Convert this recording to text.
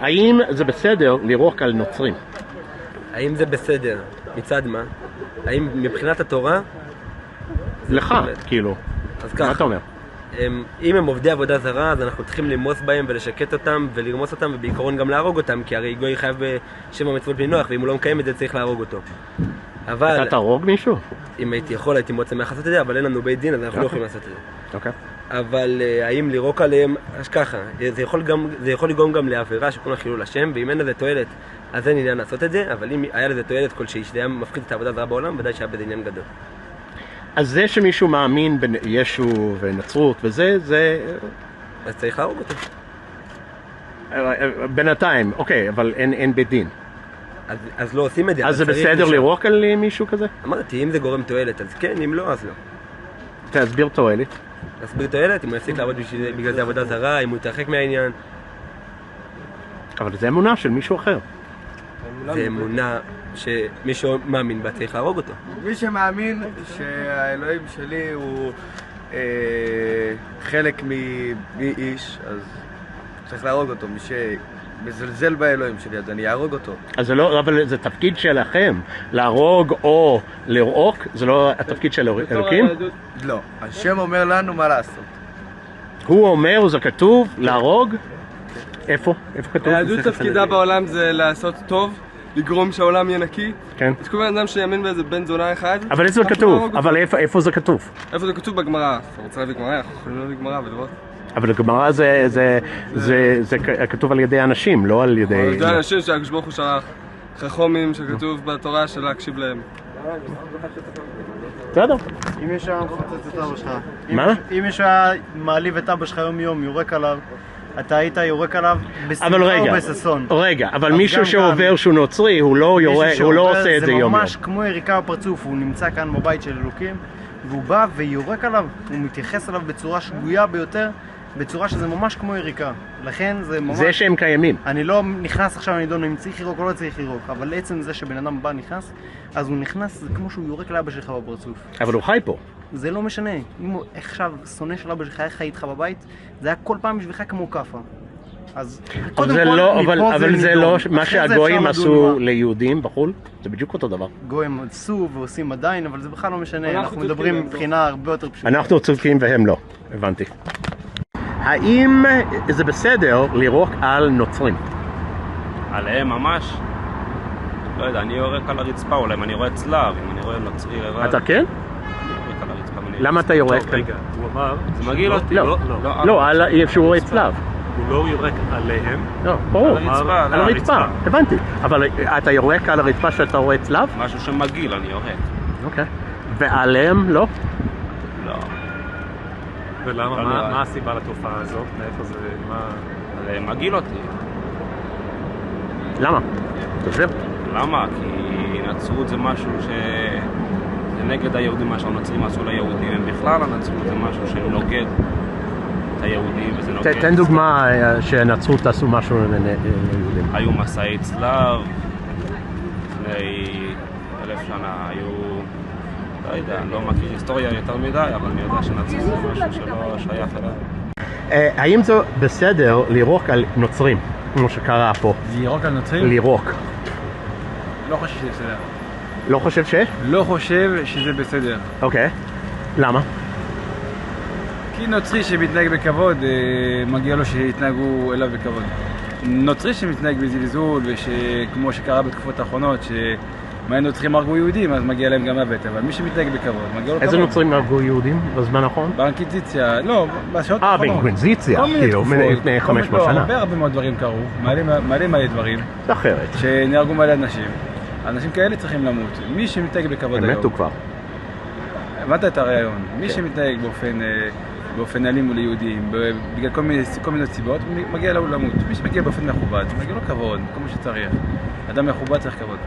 האם זה בסדר לירוק על נוצרים? האם זה בסדר? מצד מה? האם מבחינת התורה? לך, כאילו. אז ככה. מה אתה אומר? אם הם עובדי עבודה זרה, אז אנחנו צריכים למוס בהם ולשקט אותם ולרמוס אותם ובעיקרון גם להרוג אותם, כי הרי גוי חייב בשבע מצוות בני נוח, ואם הוא לא מקיים את זה צריך להרוג אותו. אבל... אתה תהרוג מישהו? אם הייתי יכול, הייתי מאוד שמח לעשות את זה, אבל אין לנו בית דין, אז אנחנו לא יכולים לעשות את זה. אוקיי. אבל האם לירוק עליהם, אז ככה, זה יכול לגרום גם לעבירה שקוראים לה חילול השם, ואם אין לזה תועלת, אז אין עניין לעשות את זה, אבל אם היה לזה תועלת כלשהי, שזה היה מפחית את העבודה הזרה בעולם, ודאי שהיה בזה עניין גדול. אז זה שמישהו מאמין בישו ונצרות וזה, זה... אז צריך להרוג אותו. בינתיים, אוקיי, אבל אין בית דין. אז לא עושים את זה. אז זה בסדר לירוק על מישהו כזה? אמרתי, אם זה גורם תועלת, אז כן, אם לא, אז לא. תסביר תועלת. תסביר תועלת, אם הוא יפסיק לעבוד בגלל זה עבודה זרה, אם הוא יתרחק מהעניין. אבל זה אמונה של מישהו אחר. זה אמונה שמישהו מאמין בה, צריך להרוג אותו. מי שמאמין שהאלוהים שלי הוא חלק מאיש, אז צריך להרוג אותו. מי שמזלזל באלוהים שלי, אז אני אהרוג אותו. אז זה לא, אבל זה תפקיד שלכם, להרוג או לרעוק, זה לא התפקיד של אלוקים? לא, השם אומר לנו מה לעשות. הוא אומר, זה כתוב, להרוג? איפה? איפה כתוב? היהדות תפקידה בעולם זה לעשות טוב, לגרום שהעולם יהיה נקי. כן. אז כל בן אדם שיאמין באיזה בן זונה אחד. אבל איפה זה כתוב? אבל איפה זה כתוב? איפה זה כתוב בגמרא? אתה רוצה להביא גמרא? אנחנו יכולים להביא גמרא ולראות. אבל הגמרא זה כתוב על ידי אנשים, לא על ידי... על ידי אנשים שהקדוש ברוך הוא שלח חכמים שכתוב בתורה של להקשיב להם. בסדר. אם יש היה מפוצץ את אבא שלך, מה? אם יש היה מעליב את אבא שלך יום יום, יורק עליו, אתה היית יורק עליו בשמחה או בששון. רגע, אבל מישהו שעובר שהוא נוצרי, הוא לא עושה את זה יום יום. זה ממש כמו יריקה בפרצוף, הוא נמצא כאן בבית של אלוקים, והוא בא ויורק עליו, הוא מתייחס אליו בצורה שגויה ביותר, בצורה שזה ממש כמו יריקה. לכן זה ממש... זה שהם קיימים. אני לא נכנס עכשיו לנידון אם צריך לירוק או לא צריך לירוק, אבל עצם זה שבן אדם בא נכנס, אז הוא נכנס, זה כמו שהוא יורק לאבא שלך בפרצוף. אבל הוא חי פה. זה לא משנה. אם הוא עכשיו שונא של אבא שלך, איך חי איתך בבית, זה היה כל פעם בשבילך כמו כאפה. אז קודם כל, אבל זה לא מה שהגויים עשו ליהודים בחול, זה בדיוק אותו דבר. גויים עשו ועושים עדיין, אבל זה בכלל לא משנה, אנחנו מדברים מבחינה הרבה יותר פשוטה. אנחנו צודקים והם לא, הבנתי. האם זה בסדר לירוק על נוצרים? עליהם ממש? לא יודע, אני יורק על הרצפה, אולי אם אני רואה צלב, אם אני רואה נוצרי לבד. אתה כן? אני יורק על הרצפה. למה אתה יורק? רגע, הוא אמר... זה מגעיל אותי. לא, איפה שהוא רואה צלב. הוא לא יורק עליהם. לא, ברור. על הרצפה, הבנתי. אבל אתה יורק על הרצפה שאתה רואה צלב? משהו שמגעיל, אני יורק. אוקיי. ועליהם לא? לא. ולמה? מה הסיבה לתופעה הזאת? מאיפה זה... זה מגעיל אותי. למה? תסביר. למה? כי נצרות זה משהו זה נגד היהודים, מה שהנוצרים עשו ליהודים. הם בכלל הנצרות זה משהו שנוגד את היהודים וזה נוגד... תן דוגמה שנצרות עשו משהו ליהודים. היו מסעי צלב, לפני 1000 שנה היו... לא יודע, אני לא מכיר היסטוריה יותר מדי, אבל אני יודע שנצרות זה משהו שלא שייך אליו. האם זה בסדר לירוק על נוצרים, כמו שקרה פה? לירוק על נוצרים? לירוק. לא חושב שזה בסדר. לא חושב ש? לא חושב שזה בסדר. אוקיי. למה? כי נוצרי שמתנהג בכבוד, מגיע לו שיתנהגו אליו בכבוד. נוצרי שמתנהג בזלזול, וכמו שקרה בתקופות האחרונות, מה נוצרים הרגו יהודים, אז מגיע להם גם מוות, אבל מי שמתנהג בכבוד, מגיע לו כבוד. איזה נוצרים הרגו יהודים בזמן האחרון? באינקוויזיציה, לא, בשעות האחרונות. באינקוויזיציה, כאילו, לפני 500 שנה. הרבה מאוד דברים קרו, מלא דברים. זה אחרת. שנהרגו מלא אנשים. אנשים כאלה צריכים למות. מי שמתנהג בכבוד היום... הם מתו כבר. הבנת את הרעיון. מי שמתנהג באופן אלים מול יהודים, בגלל כל מיני סיבות, מגיע לו למות. מי שמגיע באופן מכובד, מגיע לו כבוד, כמו שצריך. אדם מכובד צריך כבוד.